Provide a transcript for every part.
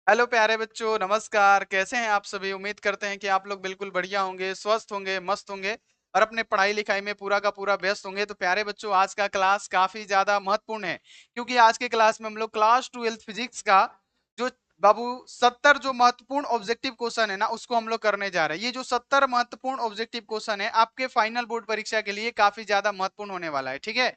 Hello प्यारे बच्चों, नमस्कार। कैसे हैं आप सभी? उम्मीद करते हैं कि आप लोग बिल्कुल बढ़िया होंगे, स्वस्थ होंगे, मस्त होंगे और अपने पढ़ाई लिखाई में पूरा का पूरा व्यस्त होंगे। तो प्यारे बच्चों, आज का क्लास काफी ज्यादा महत्वपूर्ण है क्योंकि आज के क्लास में हम लोग क्लास 12th फिजिक्स का जो बाबू 70 जो महत्वपूर्ण ऑब्जेक्टिव क्वेश्चन है ना, उसको हम लोग करने जा रहे हैं। ये जो 70 महत्वपूर्ण ऑब्जेक्टिव क्वेश्चन है आपके फाइनल बोर्ड परीक्षा के लिए काफी ज्यादा महत्वपूर्ण होने वाला है, ठीक है।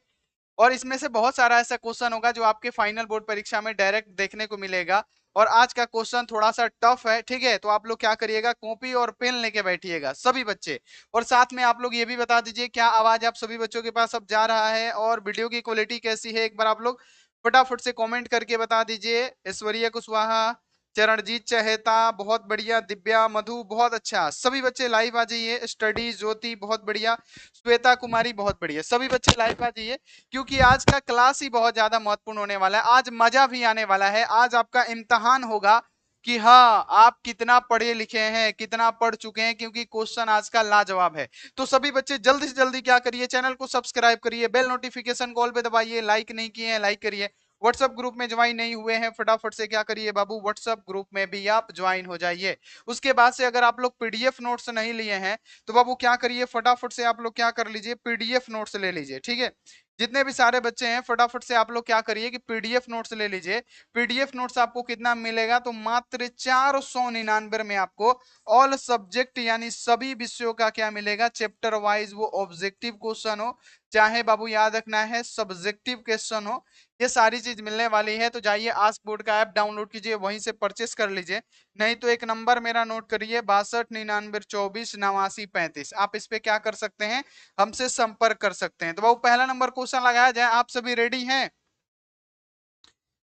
और इसमें से बहुत सारा ऐसा क्वेश्चन होगा जो आपके फाइनल बोर्ड परीक्षा में डायरेक्ट देखने को मिलेगा। और आज का क्वेश्चन थोड़ा सा टफ है, ठीक है। तो आप लोग क्या करिएगा, कॉपी और पेन लेके बैठिएगा सभी बच्चे। और साथ में आप लोग ये भी बता दीजिए क्या आवाज आप सभी बच्चों के पास अब जा रहा है और वीडियो की क्वालिटी कैसी है। एक बार आप लोग फटाफट से कमेंट करके बता दीजिए। ऐश्वर्या कुशवाहा, चरणजीत चहेता, बहुत बढ़िया। दिव्या, मधु, बहुत अच्छा। सभी बच्चे लाइव आ जाइए। स्टडी ज्योति, बहुत बढ़िया। श्वेता कुमारी, बहुत बढ़िया। सभी बच्चे लाइव आ जाइए क्योंकि आज का क्लास ही बहुत ज्यादा महत्वपूर्ण होने वाला है। आज मजा भी आने वाला है। आज आपका इम्तिहान होगा कि हाँ, आप कितना पढ़े लिखे हैं, कितना पढ़ चुके हैं, क्योंकि क्वेश्चन आज का लाजवाब है। तो सभी बच्चे जल्दी से जल्दी क्या करिए, चैनल को सब्सक्राइब करिए, बेल नोटिफिकेशन कॉल पे दबाइए, लाइक नहीं किए हैं लाइक करिए। व्हाट्सएप ग्रुप में ज्वाइन नहीं हुए हैं, फटाफट से क्या करिए बाबू, व्हाट्सएप ग्रुप में भी आप ज्वाइन हो जाइए। उसके बाद से अगर आप लोग पीडीएफ नोट्स नहीं लिए हैं तो बाबू क्या करिए, फटाफट से आप लोग क्या कर लीजिए, पीडीएफ नोट्स ले लीजिए, ठीक है। जितने भी सारे बच्चे हैं फटाफट से आप लोग क्या करिए कि पीडीएफ नोट्स ले लीजिए। पीडीएफ नोट्स आपको कितना मिलेगा, तो मात्र 499 में आपको ऑल सब्जेक्ट यानी सभी विषयों का क्या मिलेगा, चैप्टर वाइज, वो ऑब्जेक्टिव क्वेश्चन हो चाहे बाबू याद रखना है सब्जेक्टिव क्वेश्चन हो, ये सारी चीज मिलने वाली है। तो जाइए आस्क बोर्ड का ऐप डाउनलोड कीजिए, वहीं से परचेस कर लीजिए। नहीं तो एक नंबर मेरा नोट करिए, 6299248935। आप इस पे क्या कर सकते हैं, हमसे संपर्क कर सकते हैं। तो बाबू पहला नंबर क्वेश्चन लगाया जाए। आप सभी रेडी हैं?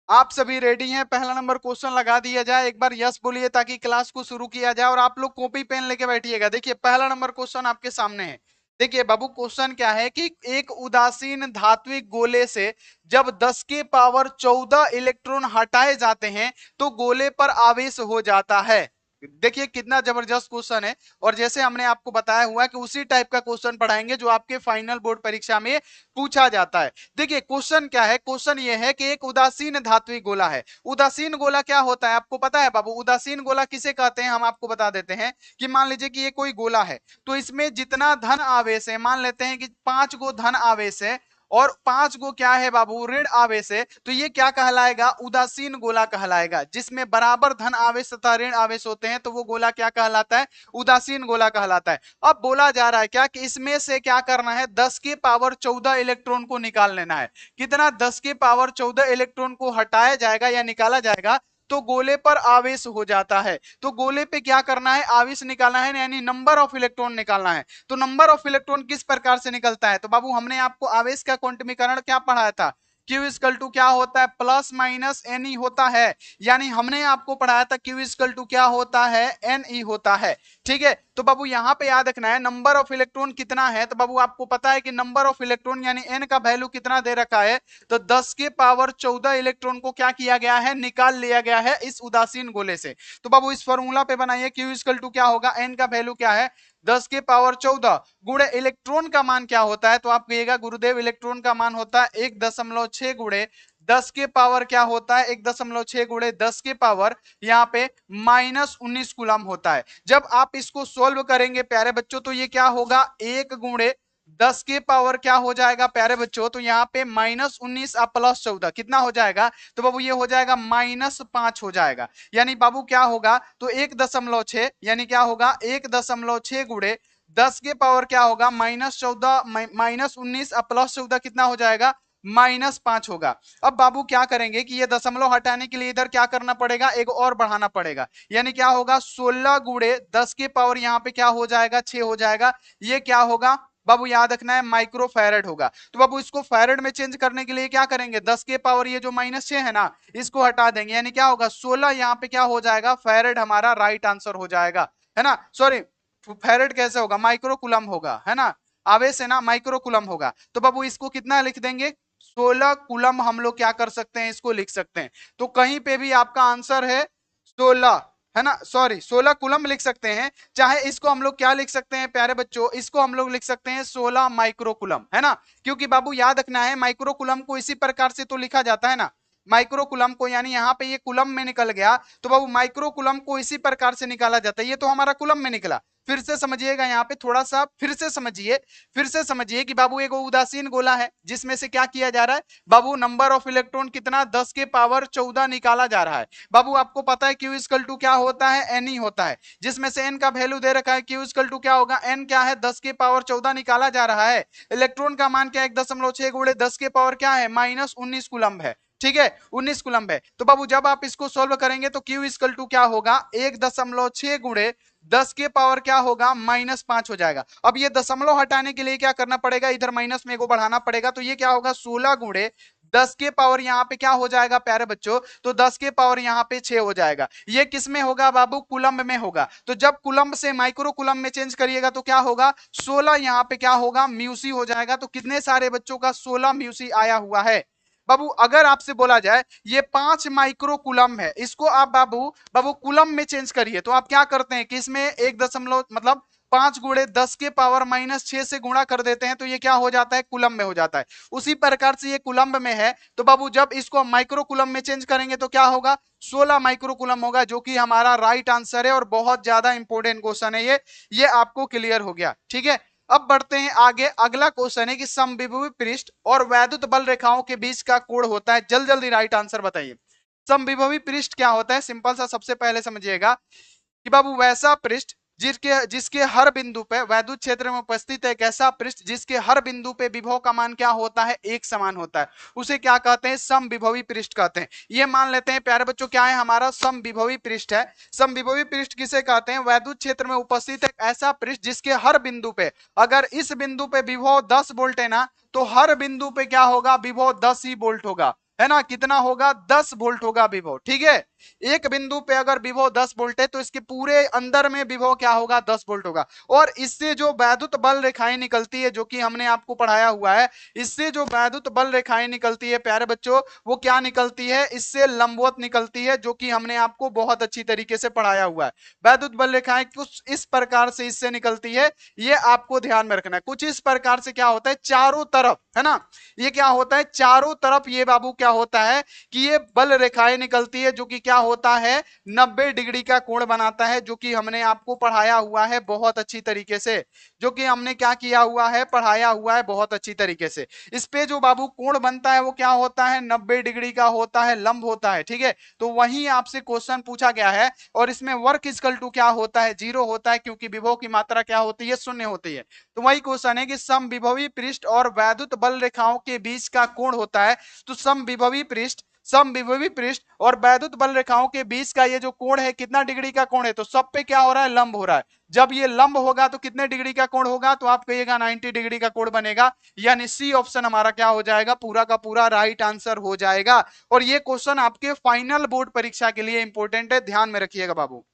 आप सभी रेडी हैं? पहला नंबर क्वेश्चन लगा दिया जाए। एक बार यस बोलिए ताकि क्लास को शुरू किया जाए। और आप लोग कॉपी पेन लेके बैठिएगा। देखिए पहला नंबर क्वेश्चन आपके सामने है। देखिए बाबू, क्वेश्चन क्या है कि एक उदासीन धात्विक गोले से जब 10 के पावर 14 इलेक्ट्रॉन हटाए जाते हैं तो गोले पर आवेश हो जाता है। देखिए कितना जबरदस्त क्वेश्चन है। और जैसे हमने आपको बताया हुआ है कि उसी टाइप का क्वेश्चन पढ़ाएंगे जो आपके फाइनल बोर्ड परीक्षा में पूछा जाता है। देखिए क्वेश्चन क्या है, क्वेश्चन ये है कि एक उदासीन धात्विक गोला है। उदासीन गोला क्या होता है आपको पता है बाबू? उदासीन गोला किसे कहते हैं, हम आपको बता देते हैं कि मान लीजिए कि ये कोई गोला है, तो इसमें जितना धन आवेश है, मान लेते हैं कि 5 गो धन आवेश है और 5 गो क्या है बाबू, ऋण आवेश है, तो ये क्या कहलाएगा, उदासीन गोला कहलाएगा। जिसमें बराबर धन आवेश तथा ऋण आवेश होते हैं तो वो गोला क्या कहलाता है, उदासीन गोला कहलाता है। अब बोला जा रहा है क्या कि इसमें से क्या करना है, 10 के पावर 14 इलेक्ट्रॉन को निकाल लेना है। कितना, 10 के पावर 14 इलेक्ट्रॉन को हटाया जाएगा या निकाला जाएगा तो गोले पर आवेश हो जाता है। तो गोले पे क्या करना है, आवेश निकालना है, यानी नंबर ऑफ इलेक्ट्रॉन निकालना है। तो नंबर ऑफ इलेक्ट्रॉन किस प्रकार से निकलता है, तो बाबू हमने आपको आवेश का क्वांटमीकरण क्या पढ़ाया था, Q इक्वल टू क्या होता है, प्लस माइनस एन ई होता है। यानी हमने आपको पढ़ाया था Q इक्वल टू क्या होता है, एन ई होता है, ठीक है। तो बाबू यहां पे याद रखना है नंबर ऑफ इलेक्ट्रॉन कितना है, तो बाबू आपको पता है कि नंबर ऑफ इलेक्ट्रॉन यानी एन का वैल्यू कितना दे रखा है, तो 10 के पावर 14 इलेक्ट्रॉन को क्या किया गया है, निकाल लिया गया है इस उदासीन गोले से। तो बाबू इस फॉर्मूला पे बनाइए, Q इक्वल टू क्या होगा, एन का वैल्यू क्या है, 10 के पावर 14 गुणे इलेक्ट्रॉन का मान क्या होता है, तो आप कहिएगा गुरुदेव इलेक्ट्रॉन का मान होता है 1.6 गुणे 10 के पावर क्या होता है, 1.6 गुणे 10 के पावर यहाँ पे -19 कूलम होता है। जब आप इसको सोल्व करेंगे प्यारे बच्चों तो ये क्या होगा, 1 गुणे 10 के पावर क्या हो जाएगा प्यारे बच्चों, तो यहाँ पे -19 और +14 कितना हो जाएगा, तो बाबू ये हो जाएगा -5 हो जाएगा। यानी बाबू क्या होगा, तो 1.6 यानी क्या होगा, 1.6 गुणे 10 के पावर क्या होगा, -14 -19 और +14 कितना हो जाएगा, -5 होगा। अब बाबू क्या करेंगे कि ये दशमलव हटाने के लिए इधर क्या करना पड़ेगा, एक और बढ़ाना पड़ेगा। यानी क्या होगा, 16 गुणे 10 के पावर यहाँ पे क्या हो जाएगा, 6 हो जाएगा। ये क्या होगा बाबू, याद रखना है माइक्रो फैरेड होगा। तो बाबू इसको फैरेड में चेंज करने के लिए क्या करेंगे, 10 के पावर ये जो -6 है ना, इसको हटा देंगे। यानी क्या होगा, 16 यहाँ पे क्या हो जाएगा, फैरेड हमारा राइट आंसर हो जाएगा, है ना। सॉरी, फैरेड कैसे होगा, माइक्रो कूलम होगा, है ना। आवेश है ना, माइक्रो कूलम होगा। तो बाबू इसको कितना लिख देंगे, 16 कूलम हम लोग क्या कर सकते हैं, इसको लिख सकते हैं। तो कहीं पे भी आपका आंसर है 16, है ना, सॉरी 16 कूलम लिख सकते हैं। चाहे इसको हम लोग क्या लिख सकते हैं प्यारे बच्चों, इसको हम लोग लिख सकते हैं 16 माइक्रो कूलम, है ना। क्योंकि बाबू याद रखना है माइक्रो कूलम को इसी प्रकार से तो लिखा जाता है ना, माइक्रोकुलम को, यानी यहाँ पे ये कुलम में निकल गया, तो बाबू माइक्रोकुलम को इसी प्रकार से निकाला जाता है। ये तो हमारा कुलम में निकला। फिर से समझिएगा, यहाँ पे थोड़ा सा फिर से समझिए कि बाबू एक उदासीन गोला है जिसमें से क्या किया जा रहा है बाबू, नंबर ऑफ इलेक्ट्रॉन कितना, 10 के पावर 14 निकाला जा रहा है। बाबू आपको पता है क्यू इक्वल टू क्या होता है, एन ही होता है, जिसमें से एन का वैल्यू दे रखा है, क्यू इक्वल टू क्या होगा, एन क्या है, 10 के पावर 14 निकाला जा रहा है। इलेक्ट्रॉन का मान क्या है, 1.6 गुणे 10 के पावर क्या है, -19 कूलम्ब है। ठीक है, 19 कूलम्ब है। तो बाबू जब आप इसको सोल्व करेंगे तो क्यू इक्वल टू क्या होगा, 1.6 गुणे 10 के पावर क्या होगा, -5 हो जाएगा। अब ये दशमलव हटाने के लिए क्या करना पड़ेगा, इधर माइनस में को बढ़ाना पड़ेगा, तो ये क्या होगा, 16 गुणे 10 के पावर यहाँ पे क्या हो जाएगा प्यारे बच्चों, तो 10 के पावर यहाँ पे 6 हो जाएगा। ये किस में होगा बाबू, कुलम्ब में होगा। तो जब कुलम्ब से माइक्रो कुलम्ब में चेंज करिएगा तो क्या होगा, 16 यहाँ पे क्या होगा, म्यूसी हो जाएगा। तो कितने सारे बच्चों का 16 म्यूसी आया हुआ है बाबू। अगर आपसे बोला जाए ये 5 माइक्रो कुलम है, इसको आप बाबू बाबू कुलम में चेंज करिए, तो आप क्या करते हैं कि इसमें 1 मतलब 5 गुणे 10 के पावर -6 से गुणा कर देते हैं, तो ये क्या हो जाता है, कुलम में हो जाता है। उसी प्रकार से ये कुलम्ब में है, तो बाबू जब इसको माइक्रो कुलम में चेंज करेंगे तो क्या होगा, 16 माइक्रो कुलम होगा, जो कि हमारा राइट आंसर है और बहुत ज्यादा इंपॉर्टेंट क्वेश्चन है ये आपको क्लियर हो गया। ठीक है, अब बढ़ते हैं आगे। अगला क्वेश्चन है कि समविभवी पृष्ठ और वैद्युत बल रेखाओं के बीच का कोण होता है, जल्दी जल्दी राइट आंसर बताइए। समविभवी पृष्ठ क्या होता है, सिंपल सा सबसे पहले समझिएगा कि बाबू वैसा पृष्ठ जिसके जिसके हर बिंदु पे वैद्युत क्षेत्र में उपस्थित है, एक ऐसा पृष्ठ जिसके हर बिंदु पे विभव का मान क्या होता है, एक समान होता है, उसे क्या कहते हैं, समविभवी पृष्ठ कहते हैं। ये मान लेते हैं प्यारे बच्चों क्या है, हमारा समविभवी पृष्ठ है। समविभवी पृष्ठ किसे कहते हैं, वैद्युत क्षेत्र में उपस्थित एक ऐसा पृष्ठ जिसके हर बिंदु पे, अगर इस बिंदु पे विभव 10 वोल्ट है ना, तो हर बिंदु पे क्या होगा, विभव 10 ही वोल्ट होगा, है ना, कितना होगा, 10 वोल्ट होगा विभव। ठीक है, एक बिंदु पे अगर विभव 10 वोल्ट है तो इसके पूरे अंदर में विभव क्या होगा, 10 वोल्ट होगा। और इससे जो वैद्युत बल रेखाएं निकलती है, जो कि हमने आपको पढ़ाया हुआ है, इससे जो वैद्युत बल रेखाएं निकलती है प्यारे बच्चों, वो क्या निकलती है, इससे लंबवत निकलती है, जो कि हमने आपको बहुत अच्छी तरीके से पढ़ाया हुआ है। वैद्युत बल रेखाएं कुछ इस प्रकार से इससे निकलती है, ये आपको ध्यान में रखना है। कुछ इस प्रकार से क्या होता है, चारों तरफ, है ना, ये क्या होता है, चारों तरफ ये बाबू क्या होता है कि ये बल रेखाएं निकलती है, जो कि क्या होता है, 90 डिग्री का कोण बनाता है, जो कि हमने आपको पढ़ाया हुआ है बहुत अच्छी तरीके से, जो कि हमने क्या किया हुआ है, पढ़ाया हुआ है बहुत अच्छी तरीके से। इस पे जो बाबू कोण बनता है वो क्या होता है, 90 डिग्री का होता है, लंब होता है। ठीक है, तो वही आपसे क्वेश्चन पूछा गया है, और इसमें वर्क इक्वल टू क्या होता है, 0 होता है, क्योंकि विभव की मात्रा क्या होती है, 0 होती है। तो वही क्वेश्चन है कि समविभवी पृष्ठ और वैद्युत बल रेखाओं के बीच का कोण होता है। तो समविभवी पृष्ठ और वैद्युत बल रेखाओं के बीच का ये जो कोण है, कितना डिग्री का कोण है, तो सब पे क्या हो रहा है, लंब हो रहा है। जब ये लंब होगा तो कितने डिग्री का कोण होगा, तो आप कहिएगा 90 डिग्री का कोण बनेगा, यानी सी ऑप्शन हमारा क्या हो जाएगा, पूरा का पूरा राइट आंसर हो जाएगा। और ये क्वेश्चन आपके फाइनल बोर्ड परीक्षा के लिए इंपॉर्टेंट है, ध्यान में रखिएगा बाबू।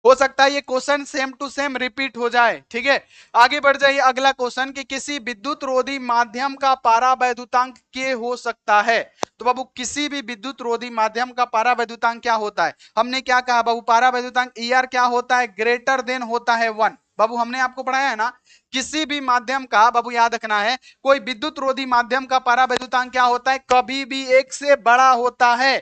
हो सकता है ये question same to same repeat हो जाए। ठीक है, आगे बढ़ जाइए। अगला क्वेश्चन कि किसी विद्युत रोधी माध्यम का पारावैद्युतांक के हो सकता है। तो बाबू किसी भी विद्युत रोधी माध्यम का पारावैद्युतांक क्या होता है, हमने क्या कहा बाबू, पारावैद्युतांक ER क्या होता है, ग्रेटर देन होता है 1। बाबू हमने आपको पढ़ाया है ना, किसी भी माध्यम का बाबू याद रखना है, कोई विद्युत रोधी माध्यम का पारावैद्युतांक क्या होता है, कभी भी 1 से बड़ा होता है,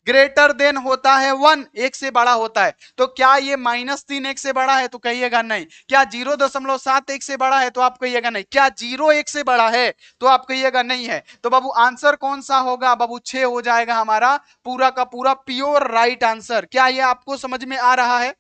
ग्रेटर देन होता है 1, 1 से बड़ा होता है। तो क्या ये -3 1 से बड़ा है, तो कहिएगा नहीं। क्या 0.7 1 से बड़ा है, तो आप कहिएगा नहीं। क्या 0 1 से बड़ा है, तो आप कहिएगा नहीं है। तो बाबू आंसर कौन सा होगा बाबू, 6 हो जाएगा हमारा पूरा का पूरा प्योर राइट आंसर। क्या ये आपको समझ में आ रहा है,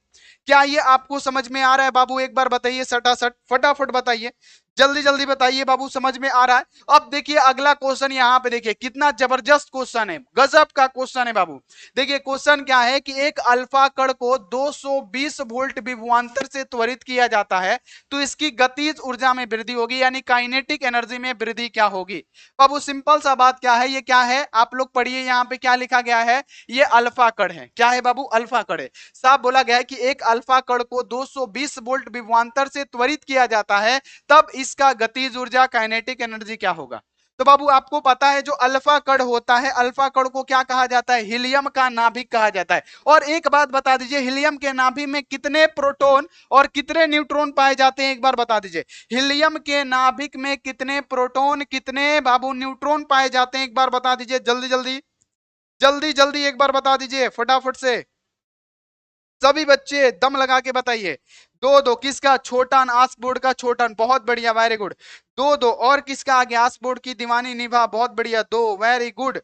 क्या ये आपको समझ में आ रहा है बाबू, एक बार बताइए सटासट, फटाफट बताइए, जल्दी जल्दी बताइए बाबू, समझ में आ रहा है। अब देखिए अगला क्वेश्चन, यहाँ पे देखिए कितना जबरदस्त क्वेश्चन है, गजब का क्वेश्चन है बाबू। देखिए क्वेश्चन क्या है कि एक अल्फा कण को 220 वोल्ट विभवांतर से त्वरित किया जाता है, तो इसकी गतिज ऊर्जा में वृद्धि होगी, यानी काइनेटिक एनर्जी में वृद्धि क्या होगी। बाबू सिंपल सा बात क्या है, ये क्या है, आप लोग पढ़िए, यहाँ पे क्या लिखा गया है, ये अल्फा कण है। क्या है बाबू, अल्फा कण है। साफ बोला गया है कि एक अल्फा कण को 220 वोल्ट विभवांतर से त्वरित किया जाता है, तब इसका गतिज ऊर्जा काइनेटिक एनर्जी क्या होगा। तो बाबू आपको पता है जो अल्फा कण होता है, अल्फा कण को क्या कहा जाता है, हीलियम का नाभिक कहा जाता है। और एक बात बता दीजिए, हीलियम के नाभिक में कितने प्रोटॉन और कितने न्यूट्रॉन पाए जाते हैं, एक बार बता दीजिए। हीलियम के नाभिक में कितने प्रोटॉन, कितने बाबू न्यूट्रॉन पाए जाते हैं, एक बार बता दीजिए जल्दी जल्दी। जल्दी जल्दी एक बार बता दीजिए फटाफट से, सभी बच्चे दम लगा के बताइए। दो दो किसका? छोटन, आस बोर्ड का छोटन, बहुत बढ़िया, वेरी गुड। दो दो और किसका आ गया? आस बोर्ड की दीवानी निभा, बहुत बढ़िया, दो, वेरी गुड।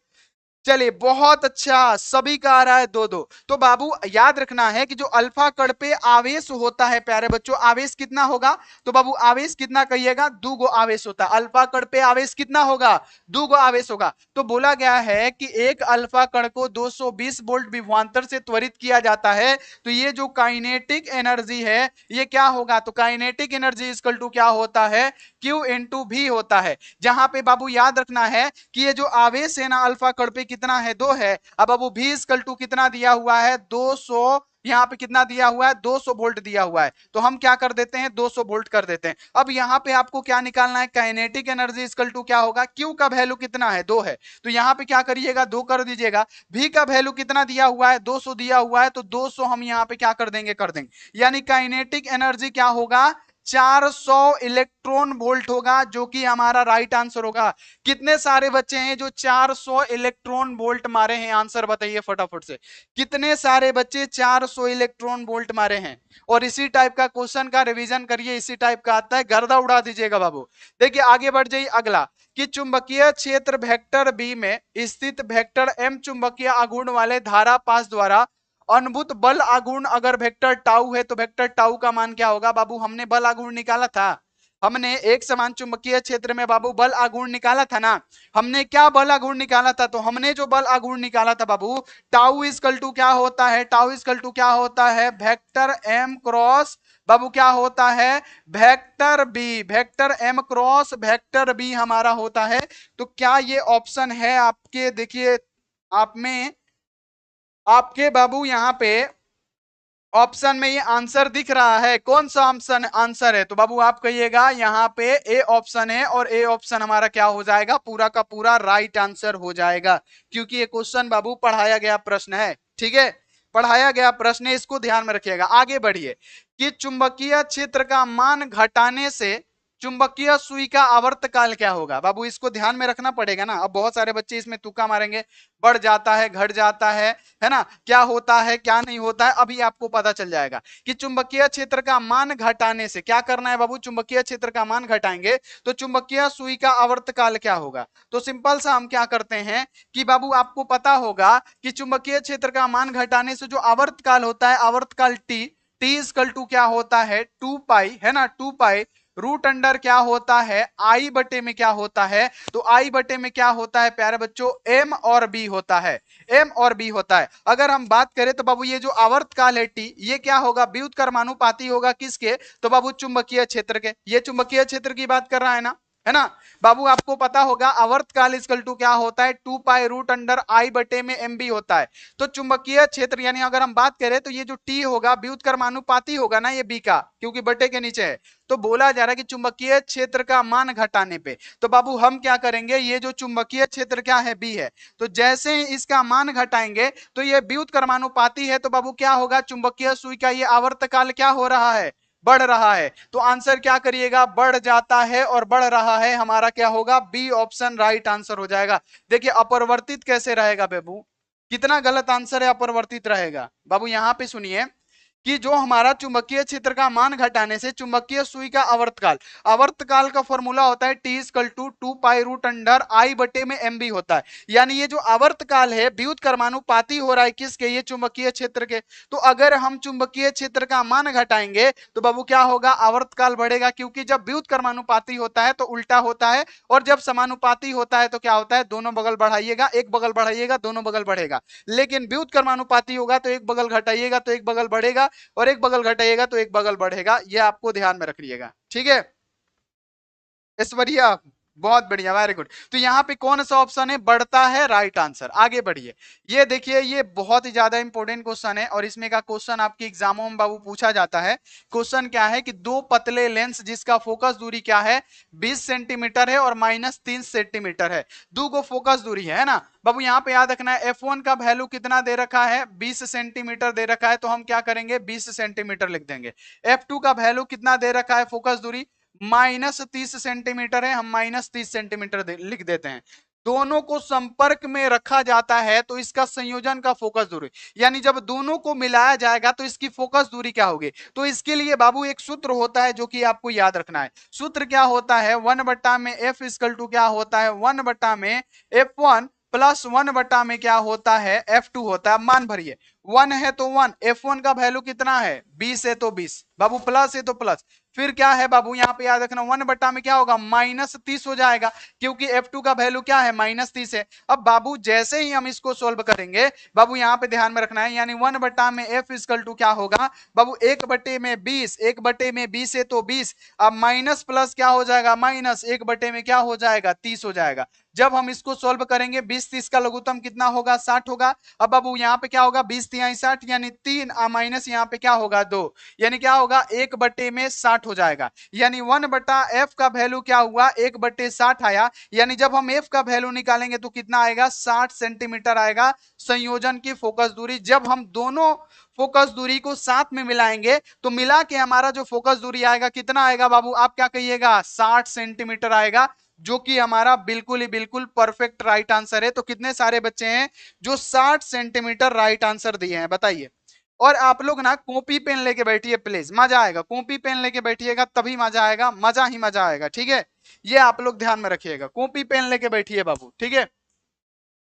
चलिए बहुत अच्छा, सभी का आ रहा है दो दो। तो बाबू याद रखना है कि जो अल्फा कण पे आवेश होता है प्यारे बच्चों, आवेश कितना होगा? तो बाबू आवेश कितना कहिएगा? दूगो आवेश होता है। अल्फा कण पे आवेश कितना होगा? दूगो आवेश होगा। तो बोला गया है कि एक अल्फा कण को 220 वोल्ट विभवांतर से त्वरित किया जाता है। तो ये जो काइनेटिक एनर्जी है ये क्या होगा? तो काइनेटिक एनर्जी इक्वल टू क्या होता है? Q इंटू भी होता है। जहां पे बाबू याद रखना है कि ये जो आवेश है ना अल्फा कण पे कितना है? 2 है। अब बाबू भी इक्वल टू कितना दिया हुआ है? 200। यहाँ पे कितना दिया हुआ है? 200 वोल्ट दिया हुआ है। तो हम क्या कर देते हैं? 200 वोल्ट कर देते हैं। अब यहाँ पे आपको क्या निकालना है? काइनेटिक एनर्जी इक्वल टू क्या होगा? Q का वैल्यू कितना है? 2 है। तो यहाँ पे क्या करिएगा? 2 कर दीजिएगा। V का वैल्यू कितना दिया हुआ है? 200 दिया हुआ है। तो 200 हम यहाँ पे क्या कर देंगे? कर देंगे। यानी काइनेटिक एनर्जी क्या होगा? 400 इलेक्ट्रॉन वोल्ट होगा, जो कि हमारा राइट आंसर होगा। कितने सारे बच्चे हैं जो 400 इलेक्ट्रॉन वोल्ट मारे हैं? आंसर बताइए फटाफट से। कितने सारे बच्चे 400 इलेक्ट्रॉन वोल्ट मारे हैं? और इसी टाइप का क्वेश्चन का रिवीजन करिए, इसी टाइप का आता है, गर्दा उड़ा दीजिएगा बाबू। देखिए आगे बढ़ जाइए। अगला कि चुंबकीय क्षेत्र वेक्टर बी में स्थित वेक्टर एम चुंबकीय आघूर्ण वाले धारा पास द्वारा अनुभूत बल आघूर्ण अगर वेक्टर टाउ है तो वेक्टर टाउ का मान क्या होगा? बाबू हमने बल आघूर्ण निकाला था। हमने एक समान चुंबकीय क्षेत्र में बाबू बल आघूर्ण निकाला था ना। हमने क्या बल आघूर्ण निकाला था? तो हमने जो बल आघूर्ण निकाला था बाबू, टाउ इक्वल टू क्या होता है? टाउ इक्वल टू क्या होता है? वेक्टर एम क्रॉस बाबू क्या होता है? Vector B. Vector M cross vector B हमारा होता है। तो क्या ये ऑप्शन है आपके? देखिए आप में, आपके बाबू यहाँ पे ऑप्शन में ये आंसर दिख रहा है। कौन सा ऑप्शन आंसर है? तो बाबू आप कहिएगा यहाँ पे ए ऑप्शन है, और ए ऑप्शन हमारा क्या हो जाएगा? पूरा का पूरा राइट आंसर हो जाएगा, क्योंकि ये क्वेश्चन बाबू पढ़ाया गया प्रश्न है। ठीक है, पढ़ाया गया प्रश्न है, इसको ध्यान में रखिएगा। आगे बढ़िए कि चुंबकीय क्षेत्र का मान घटाने से चुंबकीय सुई का आवर्तकाल क्या होगा? बाबू इसको ध्यान में रखना पड़ेगा ना। अब बहुत सारे बच्चे इसमें तुक्का मारेंगे, बढ़ जाता है, घट जाता है ना, क्या होता है क्या नहीं होता है, अभी आपको पता चल जाएगा कि चुंबकीय क्षेत्र का मान घटाने से क्या करना है बाबू? चुंबकीय क्षेत्र का मान घटाएंगे तो चुंबकीय सुई का आवर्तकाल क्या होगा? तो सिंपल सा हम क्या करते हैं कि बाबू आपको पता होगा कि चुंबकीय क्षेत्र का मान घटाने से जो आवर्तकाल होता है, आवर्तकाल टी, टी इक्वल टू क्या होता है? 2 पाई, है ना, 2 पाई रूट अंडर क्या होता है? आई बटे में क्या होता है? तो आई बटे में क्या होता है प्यारे बच्चों? एम और बी होता है। एम और बी होता है। अगर हम बात करें तो बाबू ये जो आवर्तकाल है टी, ये क्या होगा? व्युत्क्रमानुपाती होगा किसके? तो बाबू चुंबकीय क्षेत्र के। ये चुंबकीय क्षेत्र की बात कर रहा है ना, है ना। बाबू आपको पता होगा आवर्तकाल इक्वल टू क्या होता है? 2 पाई रूट अंडर आई बटे में एम बी होता है। तो चुंबकीय क्षेत्र यानी अगर हम बात करें तो ये जो टी होगा व्युत्क्रमानुपाती होगा ना ये बी का, क्योंकि बटे के नीचे है। तो बोला जा रहा है कि चुंबकीय क्षेत्र का मान घटाने पे तो बाबू हम क्या करेंगे? ये जो चुंबकीय क्षेत्र क्या है? बी है। तो जैसे ही इसका मान घटाएंगे तो ये व्युत्क्रमानुपाती है, तो बाबू क्या होगा? चुंबकीय सुई का ये आवर्तकाल क्या हो रहा है? बढ़ रहा है। तो आंसर क्या करिएगा? बढ़ जाता है और बढ़ रहा है, हमारा क्या होगा? बी ऑप्शन राइट आंसर हो जाएगा। देखिए अपरिवर्तित कैसे रहेगा बाबू? कितना गलत आंसर है, अपरिवर्तित रहेगा। बाबू यहां पे सुनिए कि जो हमारा चुंबकीय क्षेत्र का मान घटाने से चुंबकीय सुई का आवर्तकाल, आवर्तकाल का फॉर्मूला होता है T equal to 2 pi root under I बटे में एम बी होता है। यानी ये जो आवर्तकाल है व्युत्क्रमानुपाती हो रहा है किसके? ये चुंबकीय क्षेत्र के। तो अगर हम चुंबकीय क्षेत्र का मान घटाएंगे तो बाबू क्या होगा? आवर्तकाल बढ़ेगा, क्योंकि जब व्युत्क्रमानुपाती होता है तो उल्टा होता है, और जब समानुपाती होता है तो क्या होता है? दोनों बगल बढ़ाइएगा, एक बगल बढ़ाइएगा दोनों बगल बढ़ेगा। लेकिन व्युत्क्रमानुपाती होगा तो एक बगल घटाइएगा तो एक बगल बढ़ेगा, और एक बगल घटाइएगा तो एक बगल बढ़ेगा। यह आपको ध्यान में रखिएगा। ठीक है ऐश्वर्या, बहुत बढ़िया, वेरी गुड। तो यहाँ पे कौन सा ऑप्शन है? बढ़ता है, राइट आंसर। आगे बढ़िए। ये देखिए ये बहुत ही ज्यादा इंपॉर्टेंट क्वेश्चन है, और इसमें का क्वेश्चन आपके एग्जामों में बाबू पूछा जाता है। क्वेश्चन क्या है कि दो पतले लेंस जिसका फोकस दूरी क्या है? 20 सेंटीमीटर है और -3 सेंटीमीटर है। दो को फोकस दूरी है ना बाबू। यहाँ पे याद रखना है F1 का वैल्यू कितना दे रखा है? 20 सेंटीमीटर दे रखा है, तो हम क्या करेंगे? 20 सेंटीमीटर लिख देंगे। F2 का वैल्यू कितना दे रखा है फोकस दूरी? -30 सेंटीमीटर है, हम -30 सेंटीमीटर लिख देते हैं। दोनों को संपर्क में रखा जाता है तो इसका संयोजन का फोकस दूरी, यानी जब दोनों को मिलाया जाएगा तो इसकी फोकस दूरी क्या होगी। तो इसके लिए बाबू एक सूत्र होता है जो कि आपको याद रखना है। सूत्र क्या होता है, 1 बट्टा में एफ इक्वल टू क्या होता है, 1 बट्टा में F1 प्लस 1 बट्टा में क्या होता है, F2 होता है। मान भरिए, 1 है तो 1, F1 का वैल्यू कितना है 20 है तो 20 बाबू, प्लस है तो प्लस, फिर क्या है बाबू यहाँ पे याद रखना 1 बट्टा में क्या होगा -30 हो जाएगा, क्योंकि F2 का वैल्यू क्या है -30 है। अब बाबू जैसे ही हम इसको सोल्व करेंगे बाबू यहाँ पे ध्यान में रखना है, यानी 1 बट्टा में F इक्वल टू क्या होगा बाबू 1/20, 1/20 है तो 20, अब माइनस प्लस क्या हो जाएगा माइनस, 1 बटे में क्या हो जाएगा 30 हो जाएगा। जब हम इसको सोल्व करेंगे 20-30 का लघुत्तम कितना होगा 60 होगा। अब बाबू यहाँ पे क्या होगा 20×3 = 60, यानी 3 माइनस यहाँ पे क्या होगा 2, यानी क्या होगा 1/60 हो जाएगा। यानी 1/f का वैल्यू क्या हुआ 1/60 आया, यानी जब हम f का वैल्यू निकालेंगे तो कितना आएगा 60 सेंटीमीटर आएगा संयोजन की फोकस दूरी। जब हम दोनों फोकस दूरी को साथ में मिलाएंगे तो मिला के हमारा जो फोकस दूरी आएगा कितना आएगा बाबू, आप क्या कहिएगा 60 सेंटीमीटर आएगा, जो कि हमारा बिल्कुल ही बिल्कुल परफेक्ट राइट आंसर है। तो कितने सारे बच्चे हैं जो 60 सेंटीमीटर राइट आंसर दिए हैं बताइए। और आप लोग ना कॉपी पेन लेके बैठिए प्लीज, मजा आएगा, कॉपी पेन लेके बैठिएगा तभी मजा आएगा, मजा ही मजा आएगा, ठीक है। ये आप लोग ध्यान में रखिएगा, कॉपी पेन लेके बैठिए बाबू, ठीक है।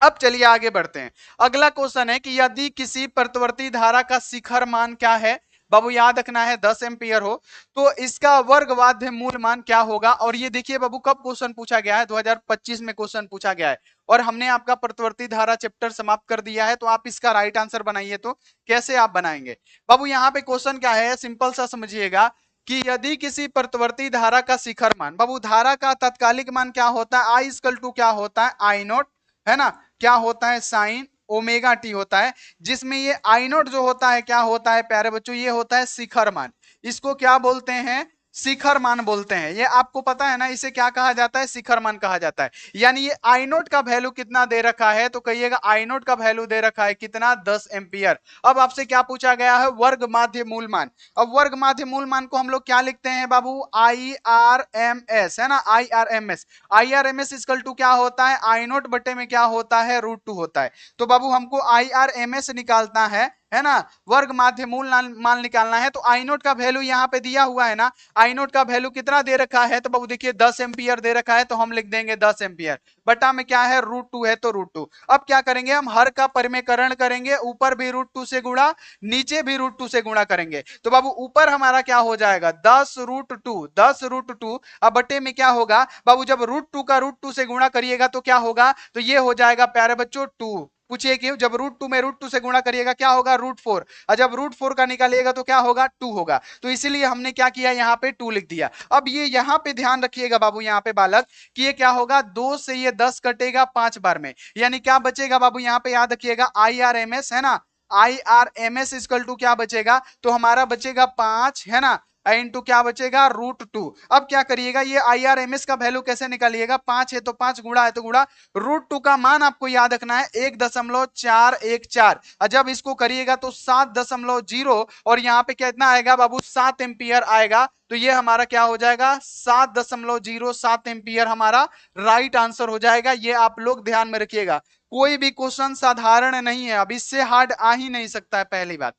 अब चलिए आगे बढ़ते हैं। अगला क्वेश्चन है कि यदि किसी प्रतिवर्ती धारा का शिखर मान क्या है बाबू, याद रखना है 10 एम्पियर हो तो इसका वर्गवाध्य मूल मान क्या होगा। और ये देखिए बाबू कब क्वेश्चन पूछा गया है, 2025 में क्वेश्चन पूछा गया है। और हमने आपका प्रतिवर्ती धारा चैप्टर समाप्त कर दिया है, तो आप इसका राइट आंसर बनाइए। तो कैसे आप बनाएंगे बाबू, यहाँ पे क्वेश्चन क्या है सिंपल सा समझिएगा कि यदि किसी प्रतिवर्ती धारा का शिखर मान, बाबू धारा का तात्कालिक मान क्या होता है, आई इक्वल टू क्या होता है आई नोट, है ना, क्या होता है साइन ओमेगा टी होता है, जिसमें ये आई नोट जो होता है क्या होता है प्यारे बच्चों, ये होता है शिखर मान। इसको क्या बोलते हैं, शिखर मान बोलते हैं। ये आपको पता है ना, इसे क्या कहा जाता है, शिखर मान कहा जाता है। यानी ये आई नोट का वैल्यू कितना दे रखा है, तो कहिएगा आई नोट का वैल्यू दे रखा है कितना 10 एम्पियर। अब आपसे क्या पूछा गया है, वर्ग माध्य मूल मान। अब वर्ग माध्य मूल मान को हम लोग क्या लिखते हैं बाबू, आई आर एम एस, है ना, I R M S. I R M S equal to क्या होता है, आई नोट बटे में क्या होता है √2 होता है। तो बाबू हमको आई आर एम एस निकालना है ना, वर्ग माध्य मूल मान निकालना है। तो आई नोट का वैल्यू यहाँ पे दिया हुआ है ना, आई नोट का वैल्यू कितना दे रखा है, तो बाबू देखिए 10 एम्पियर दे रखा है, तो हम लिख देंगे 10 एम्पियर बटा में क्या है √2 है तो √2। अब क्या करेंगे हम, हर का परिमेयकरण करेंगे, ऊपर भी √2 से गुणा नीचे भी √2 से गुणा करेंगे। तो बाबू ऊपर हमारा क्या हो जाएगा 10 √2, अब बटे में क्या होगा बाबू, जब √2 का √2 से गुणा करिएगा तो क्या होगा, तो ये हो जाएगा प्यारे बच्चों 2। पूछिए क्यों, जब √2 में √2 से गुणा करिएगा क्या होगा √4, और जब √4 का निकालिएगा तो क्या होगा 2 होगा। तो इसीलिए हमने क्या किया यहाँ पे 2 लिख दिया। अब ये यहाँ पे ध्यान रखिएगा बाबू, यहाँ पे बालक कि ये क्या होगा 2 से ये 10 कटेगा 5 बार में, यानी क्या बचेगा बाबू, यहाँ पे याद रखिएगा आई आर एम एस, है ना, I R M S equal to क्या बचेगा, तो हमारा बचेगा 5, है ना, इंटू क्या बचेगा √2। अब क्या करिएगा, ये आई आर एम एस का वैल्यू कैसे निकालिएगा, 5 है तो 5, गुणा है तो गुणा, √2 का मान आपको याद रखना है 1.414, और जब इसको करिएगा तो 7.0, और यहाँ पे कितना आएगा बाबू 7 एम्पियर आएगा। तो ये हमारा क्या हो जाएगा 7.07 एम्पियर हमारा राइट आंसर हो जाएगा। ये आप लोग ध्यान में रखिएगा, कोई भी क्वेश्चन साधारण नहीं है, अब इससे हार्ड आ ही नहीं सकता है। पहली बात,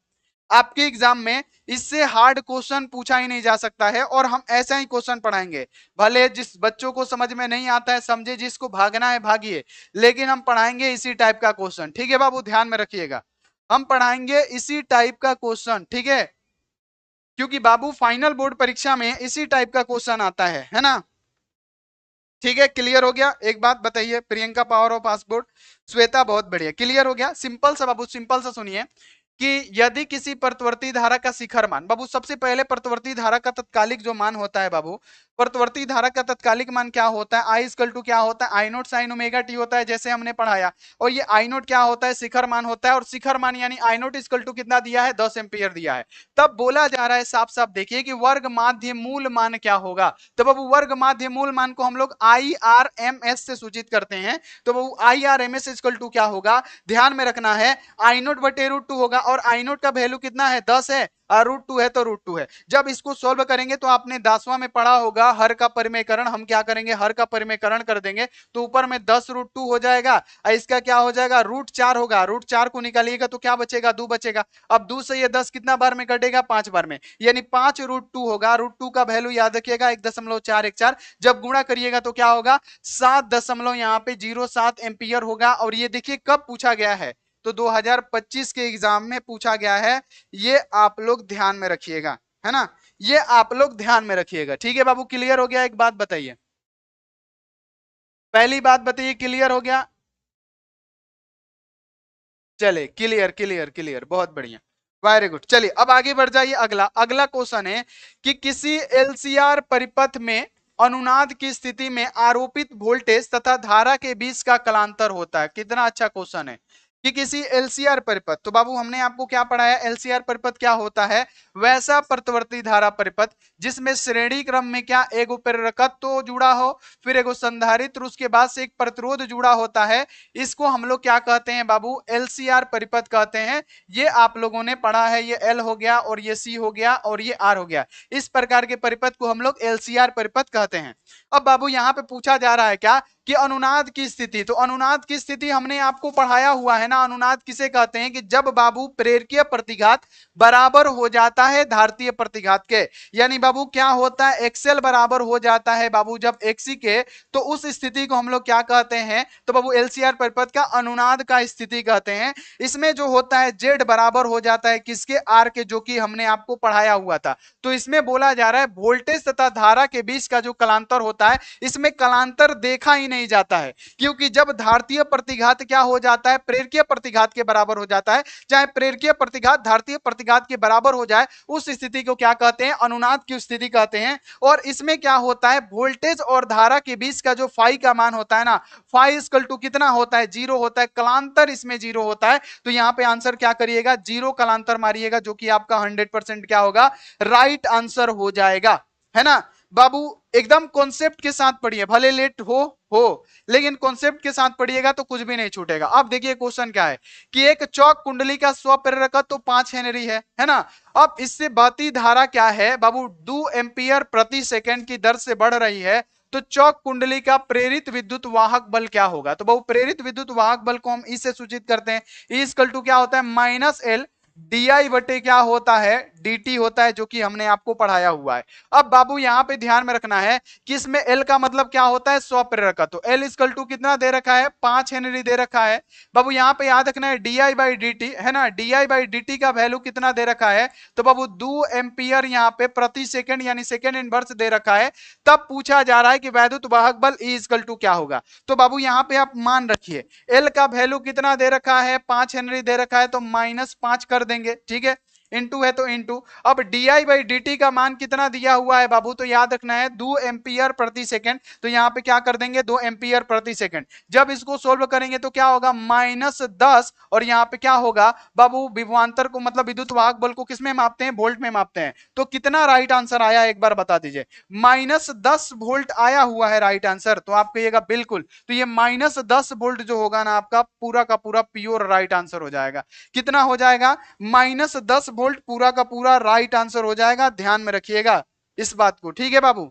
आपके एग्जाम में इससे हार्ड क्वेश्चन पूछा ही नहीं जा सकता है, और हम ऐसा ही क्वेश्चन पढ़ाएंगे। भले जिस बच्चों को समझ में नहीं आता है समझे, जिसको भागना है भागिए, लेकिन हम पढ़ाएंगे इसी टाइप का क्वेश्चन, ठीक है बाबू, ध्यान में रखिएगा, हम पढ़ाएंगे इसी टाइप का क्वेश्चन, ठीक है, क्योंकि बाबू फाइनल बोर्ड परीक्षा में इसी टाइप का क्वेश्चन आता है ना। ठीक है, क्लियर हो गया। एक बात बताइए, Priyanka power of passport, Shweta बहुत बढ़िया, क्लियर हो गया। सिंपल सा बाबू, सिंपल सा सुनिए कि यदि किसी प्रतिवर्ती धारा का शिखर मान, बाबू सबसे पहले प्रतिवर्ती धारा का तत्कालिक जो मान होता है बाबू, प्रतिवर्ती धारा का तत्कालिक मान क्या होता है, आई इक्वल टू क्या होता है आई नोट साइन ओमेगा टी होता है, जैसे हमने पढ़ाया। और ये आई नोट क्या होता है, शिखर मान होता है, और शिखर मान यानी आई नोट इक्वल टू कितना दिया है 10 एम्पियर दिया है। तब बोला जा रहा है साफ साफ देखिए कि वर्ग माध्य मूल मान क्या होगा। तो बाबू वर्ग माध्य मूल मान को हम लोग आई आर एम एस से सूचित करते हैं। तो बाबू I R M S equal to क्या होगा, ध्यान में रखना है, आई नोट बटे √2 होगा, और आई नोट का वैल्यू कितना है 10 है, √2 है तो √2 है। जब इसको सोल्व करेंगे तो आपने 10वां में पढ़ा होगा हर का परिमेयकरण, हम क्या करेंगे हर का परिमेयकरण कर देंगे, तो ऊपर में 10 √2 हो जाएगा और इसका क्या हो जाएगा √4 होगा। √4 को निकालिएगा तो क्या बचेगा 2 बचेगा। अब 2 से ये 10 कितना बार में कटेगा 5 बार में, यानी 5 √2 होगा। √2 का वैल्यू याद रखिएगा 1.414। जब गुणा करिएगा तो क्या होगा 7 दशमलव यहाँ पे 07 एम्पियर होगा। और ये देखिए कब पूछा गया है, तो 2025 के एग्जाम में पूछा गया है। ये आप लोग ध्यान में रखिएगा, है ना, ये आप लोग ध्यान में रखिएगा। ठीक है बाबू, क्लियर हो गया। एक बात बताइए, पहली बात बताइए, क्लियर हो गया। चले क्लियर क्लियर क्लियर, बहुत बढ़िया, वेरी गुड। चलिए अब आगे बढ़ जाइए। अगला अगला क्वेश्चन है कि किसी एलसीआर परिपथ में अनुनाद की स्थिति में आरोपित वोल्टेज तथा धारा के बीच का कलांतर होता है। कितना अच्छा क्वेश्चन है कि किसी एलसीआर परिपथ, तो बाबू हमने आपको क्या पढ़ाया, एलसीआर परिपथ क्या होता है, वैसा प्रतिवर्ती धारा परिपथ जिसमें श्रेणी क्रम में क्या एक प्रेरकत्व तो जुड़ा हो, फिर एक संधारित्र, उसके बाद से एक प्रतिरोध जुड़ा होता है। इसको हम लोग क्या कहते हैं बाबू, एलसीआर परिपथ कहते हैं। ये आप लोगों ने पढ़ा है, ये एल हो गया और ये सी हो गया और ये आर हो गया। इस प्रकार के परिपथ को हम लोग एलसीआर परिपथ कहते हैं। अब बाबू यहाँ पे पूछा जा रहा है क्या कि अनुनाद की स्थिति, तो अनुनाद की स्थिति हमने आपको पढ़ाया हुआ है ना। अनुनाद किसे कहते हैं कि जब बाबू प्रेरकीय प्रतिघात बराबर हो जाता है धारतीय प्रतिघात के, यानी बाबू क्या होता है एक्सएल बराबर हो जाता है बाबू जब एक्सी के, तो उस स्थिति को हम लोग क्या कहते हैं, तो बाबू एलसीआर परिपथ का अनुनाद का स्थिति कहते हैं। इसमें जो होता है जेड बराबर हो जाता है किसके, आर के, जो कि हमने आपको पढ़ाया हुआ था। तो इसमें बोला जा रहा है वोल्टेज तथा धारा के बीच का जो कलांतर होता है, इसमें कलांतर देखा ही नहीं जाता है, क्योंकि जब धारतीय प्रतिघात क्या हो जाता है प्रेरकीय प्रतिघात के बराबर हो जाता है, चाहे प्रेरकीय प्रतिघात धारतीय प्रतिघात के बराबर हो जाए, उस स्थिति को क्या कहते हैं, अनुनाद की स्थिति कहते हैं। और इसमें क्या होता है, वोल्टेज और धारा के बीच का जो फाई का मान होता है ना, फाई इक्वल टू कितना होता है, 0 होता है, कलांतर इसमें 0 होता है। तो यहां पे आंसर क्या करिएगा, 0 कलांतर मारिएगा, जो कि आपका 100% क्या होगा, राइट आंसर हो जाएगा, है ना। बाबू एकदम कॉन्सेप्ट के साथ पढ़िए, भले लेट हो लेकिन कॉन्सेप्ट के साथ पढ़िएगा तो कुछ भी नहीं छूटेगा। अब देखिए क्वेश्चन क्या है कि एक चौक कुंडली का स्वप्रेरकत्व तो 5 हेनरी है ना। अब इससे बहती धारा क्या है बाबू, 2 एम्पियर प्रति सेकंड की दर से बढ़ रही है। तो चौक कुंडली का प्रेरित विद्युत वाहक बल क्या होगा, तो बाबू प्रेरित विद्युत वाहक बल को हम ई से सूचित करते हैं। ई इक्वल टू क्या होता है, -L डी बटे क्या होता है, dt होता है, जो कि हमने आपको पढ़ाया हुआ है। अब बाबू यहां पे ध्यान में रखना है कि इसमें L का मतलब क्या होता है, स्वप्रेरक। तो L इक्वल टू कितना दे रखा है, 5 हेनरी दे रखा है। बाबू यहां पे याद रखना है di/dt, है ना, di/dt का वैल्यू कितना दे रखा है, तो बाबू 2 एम्पियर यहाँ पे प्रति सेकंड यानी सेकंड इनवर्स दे रखा है। तब पूछा जा रहा है कि वैद्युत वाहक बल E इक्वल टू क्या होगा। तो बाबू यहाँ पे आप मान रखिए L का वैल्यू कितना दे रखा है, 5 हेनरी दे रखा है, तो -5 कर देंगे, ठीक है, इनटू है तो इनटू। अब di/dt का मान कितना दिया हुआ है बाबू, तो याद रखना है 2 एम्पियर प्रति सेकंड, तो यहां पे क्या कर देंगे 2 एम्पियर प्रति सेकंड। जब इसको सोल्व करेंगे तो क्या होगा -10, और यहां पे क्या होगा बाबू, विभवांतर को मतलब विद्युत वाहक बल को किसमें मापते हैं, वोल्ट में मापते हैं। तो कितना राइट आंसर आया एक बार बता दीजिए, -10 वोल्ट आया हुआ है राइट आंसर। तो आप कहिएगा बिल्कुल, तो ये -10 वोल्ट जो होगा ना आपका पूरा का पूरा प्योर राइट आंसर हो जाएगा। कितना हो जाएगा, -10 वोल्ट पूरा का पूरा राइट आंसर हो जाएगा। ध्यान में रखिएगा इस बात को, ठीक है बाबू।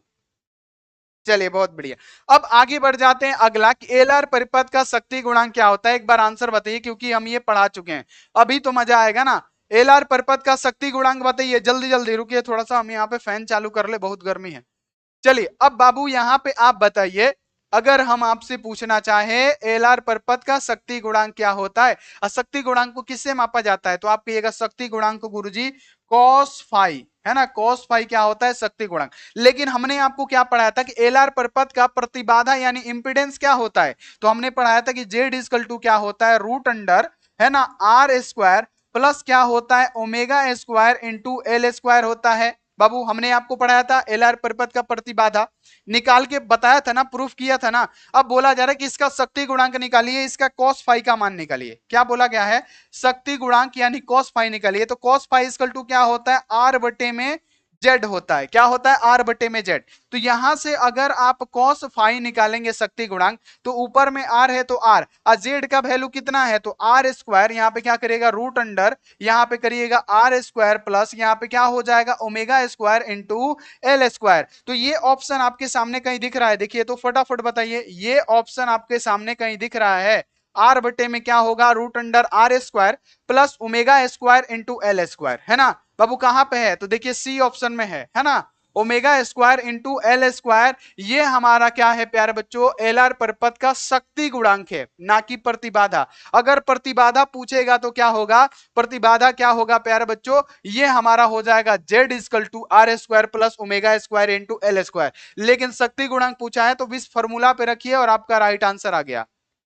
चलिए बहुत बढ़िया। अब आगे बढ़ जाते हैं अगला कि एलआर परिपथ का शक्ति गुणांक क्या होता है। एक बार आंसर बताइए, क्योंकि हम ये पढ़ा चुके हैं, अभी तो मजा आएगा ना। एलआर परिपथ का शक्ति गुणांक बताइए, जल्दी जल्दी, रुकिए थोड़ा सा, हम यहाँ पे फैन चालू कर ले, बहुत गर्मी है। चलिए अब बाबू यहाँ पे आप बताइए, अगर हम आपसे पूछना चाहे एलआर परिपथ का शक्ति गुणांक क्या होता है, और शक्ति गुणांक को किससे मापा जाता है, तो आप कहिएगा शक्ति गुणांक को गुरुजी कॉस फाई, है ना, कॉस फाई क्या होता है, शक्ति गुणांक। लेकिन हमने आपको क्या पढ़ाया था कि एलआर परिपथ का प्रतिबाधा यानी इंपीडेंस क्या होता है, तो हमने पढ़ाया था कि जेड इक्वल टू क्या होता है, रूट अंडर, है ना, आर स्क्वायर प्लस क्या होता है, omega square into L square होता है। बाबू हमने आपको पढ़ाया था एलआर परिपथ का प्रतिबाधा, निकाल के बताया था ना, प्रूफ किया था ना। अब बोला जा रहा है कि इसका शक्ति गुणांक निकालिए, इसका कॉस फाई का मान निकालिए। क्या बोला गया है, शक्ति गुणांक यानी कॉस फाई निकालिए। तो कॉस फाई इक्वल टू क्या होता है, आर बटे में जेड होता है। क्या होता है? आर बटे में जेड। तो यहां से अगर आप कॉस फाई निकालेंगे शक्ति गुणांक, तो ऊपर में आर है तो आर, और जेड का वैल्यू कितना है? तो आर स्क्वायर, यहाँ पे क्या करिएगा? रूट अंडर, यहाँ पे करिएगा आर स्क्वायर प्लस यहाँ पे क्या हो जाएगा? Omega square into L square. तो ये ऑप्शन आपके सामने कहीं दिख रहा है? देखिए तो फटाफट बताइए, ये ऑप्शन आपके सामने कहीं दिख रहा है? आर बटे में क्या होगा? Root under R square plus omega square into L square, है ना बाबू? कहां पे है? तो देखिए सी ऑप्शन में है ना? Omega square into L square, ये हमारा क्या है प्यारे बच्चों? एलआर परिपथ का शक्ति गुणांक है, ना कि प्रतिबाधा। अगर प्रतिबाधा पूछेगा तो क्या होगा? प्रतिबाधा क्या होगा प्यारे बच्चों? ये हमारा हो जाएगा Z equal to R square plus omega square into L square. लेकिन शक्ति गुणांक पूछा है तो इस फॉर्मूला पे रखिए और आपका राइट आंसर आ गया,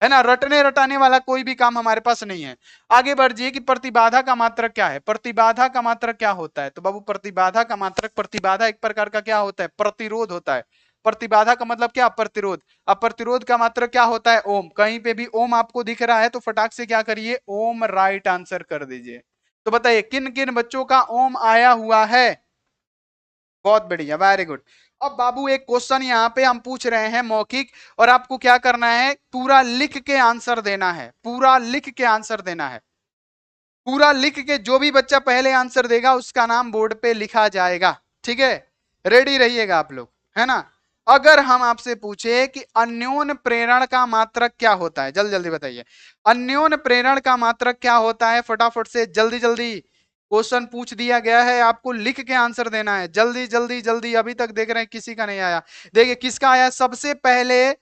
है ना? रटने रटाने वाला कोई भी काम हमारे पास नहीं है। आगे बढ़िए कि प्रतिबाधा का मात्रक क्या है? प्रतिबाधा का मात्रक क्या होता है? तो बाबू प्रतिबाधा का मात्रक, प्रतिबाधा एक प्रकार का क्या होता है? प्रतिरोध होता है। प्रतिबाधा का मतलब क्या? प्रतिरोध। अब प्रतिरोध का मात्रक क्या होता है? ओम। कहीं पे भी ओम आपको दिख रहा है तो फटाक से क्या करिए? ओम राइट आंसर कर दीजिए। तो बताइए किन किन बच्चों का ओम आया हुआ है? बहुत बढ़िया, वेरी गुड। अब बाबू एक क्वेश्चन यहाँ पे हम पूछ रहे हैं मौखिक, और आपको क्या करना है? पूरा लिख के आंसर देना है, पूरा लिख के आंसर देना है। पूरा लिख के जो भी बच्चा पहले आंसर देगा उसका नाम बोर्ड पे लिखा जाएगा, ठीक है? रेडी रहिएगा आप लोग, है ना? अगर हम आपसे पूछे कि अन्योन प्रेरण का मात्रक क्या होता है, जल्दी जल्दी बताइए। अन्योन प्रेरण का मात्रक क्या होता है? फटाफट से जल्दी जल्दी क्वेश्चन पूछ दिया गया है, आपको लिख के आंसर देना है। जल्दी जल्दी जल्दी, अभी तक देख रहे हैं किसी का नहीं आया। देखिए किसका आया सबसे पहले?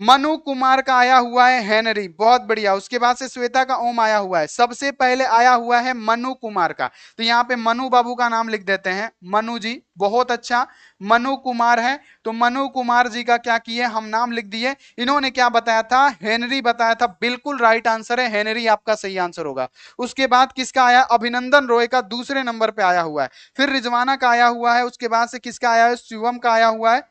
मनु कुमार का आया हुआ है हेनरी, बहुत बढ़िया। उसके बाद से श्वेता का ओम आया हुआ है। सबसे पहले आया हुआ है मनु कुमार का, तो यहाँ पे मनु बाबू का नाम लिख देते हैं, मनु जी, बहुत अच्छा। मनु कुमार है तो मनु कुमार जी का क्या किए हम? नाम लिख दिए। इन्होंने क्या बताया था? हेनरी बताया था, बिल्कुल राइट आंसर है, हेनरी आपका सही आंसर होगा। उसके बाद किसका आया? अभिनंदन रॉय का दूसरे नंबर पे आया हुआ है। फिर रिजवाना का आया हुआ है। उसके बाद से किसका आया है? शिवम का आया हुआ है।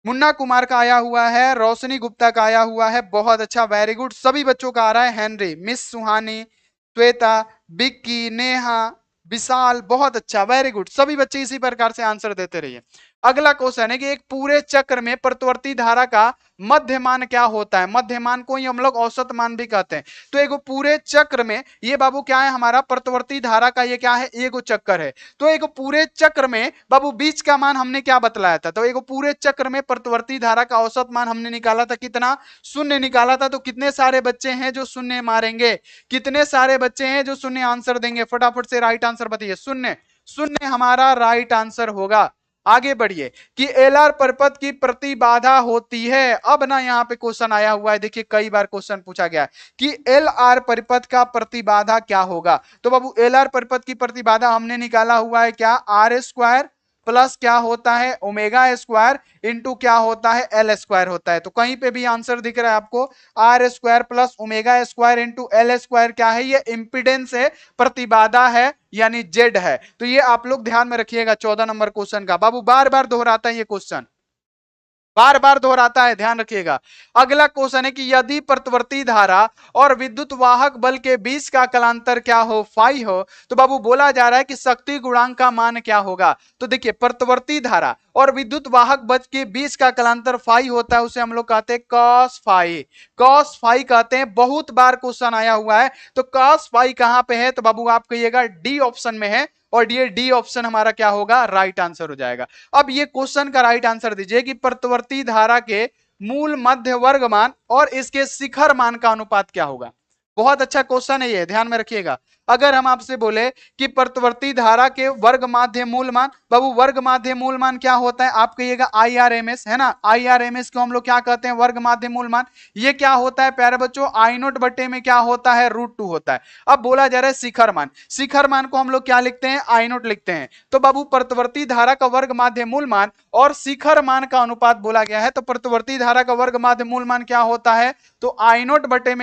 मुन्ना कुमार का आया हुआ है। रोशनी गुप्ता का आया हुआ है। बहुत अच्छा, वेरी गुड। सभी बच्चों का आ रहा है हेनरी, मिस सुहानी, श्वेता, बिक्की, नेहा, विशाल, बहुत अच्छा, वेरी गुड। सभी बच्चे इसी प्रकार से आंसर देते रहिए। अगला क्वेश्चन है कि एक पूरे चक्र में प्रतिवर्ती धारा का मध्यमान क्या होता है? मध्यमान को ही हम लोग औसत मान भी कहते हैं। तो एक पूरे चक्र में ये बाबू क्या है? हमारा प्रतिवर्ती धारा का ये क्या है? एक चक्कर है। तो एक पूरे चक्र में बाबू बीच का मान हमने क्या बतलाया था? तो एक पूरे चक्र में प्रतिवर्ती धारा का औसत मान हमने निकाला था कितना? शून्य निकाला था। तो कितने सारे बच्चे हैं जो शून्य मारेंगे? कितने सारे बच्चे हैं जो शून्य आंसर देंगे? फटाफट से राइट आंसर बताइए। शून्य, शून्य हमारा राइट आंसर होगा। आगे बढ़िए कि एलआर परिपथ की प्रतिबाधा होती है। अब ना यहाँ पे क्वेश्चन आया हुआ है, देखिए कई बार क्वेश्चन पूछा गया है कि एलआर परिपथ का प्रतिबाधा क्या होगा? तो बाबू एलआर परिपथ की प्रतिबाधा हमने निकाला हुआ है क्या? आर स्क्वायर प्लस क्या होता है? ओमेगा स्क्वायर इंटू क्या होता है? एल स्क्वायर होता है। तो कहीं पे भी आंसर दिख रहा है आपको? R square plus omega square into L square क्या है? ये इंपिडेंस है, प्रतिबाधा है, यानी जेड है। तो ये आप लोग ध्यान में रखिएगा 14 नंबर क्वेश्चन का। बाबू बार बार दोहराता है ये क्वेश्चन, बार बार दोहराता है, ध्यान रखिएगा। अगला क्वेश्चन है कि यदि प्रतिवर्ती धारा और विद्युत वाहक बल के बीच का कलांतर क्या हो? फाई हो, तो बाबू बोला जा रहा है कि शक्ति गुणांक का मान क्या होगा? तो देखिए प्रतिवर्ती धारा और विद्युत वाहक बल के बीच का कलांतर फाई होता है, उसे हम लोग कहते हैं कॉस फाई। कॉस फाई कहते हैं, बहुत बार क्वेश्चन आया हुआ है। तो कॉस फाई कहां पे है? तो बाबू आप कहिएगा डी ऑप्शन में है, और ये डी ऑप्शन हमारा क्या होगा? राइट आंसर हो जाएगा। अब ये क्वेश्चन का राइट आंसर दीजिए कि प्रतिवर्ती धारा के मूल मध्य वर्ग मान और इसके शिखर मान का अनुपात क्या होगा? बहुत अच्छा क्वेश्चन है ये, ध्यान में रखिएगा। अगर हम आपसे बोले कि प्रतिवर्ती धारा के वर्ग माध्य मूल मान, बाबू वर्ग माध्य मूल मान क्या होता है? आप कहिएगा आईआरएमएस, है ना? आईआरएमएस को हम लोग क्या कहते हैं? वर्ग माध्य मूल मान। ये क्या होता है प्यारे बच्चों? आई नोट बटे में क्या होता है? √2 होता है। अब बोला जा रहा है शिखर मान, शिखर मान को हम लोग क्या लिखते हैं? आई नोट लिखते हैं। तो बाबू प्रतिवर्ती धारा का वर्ग माध्य मूल मान और शिखर मान का अनुपात बोला गया है, तो प्रतिवर्ती धारा का वर्ग माध्य मूल मान क्या होता है? तो आई नोट बटे में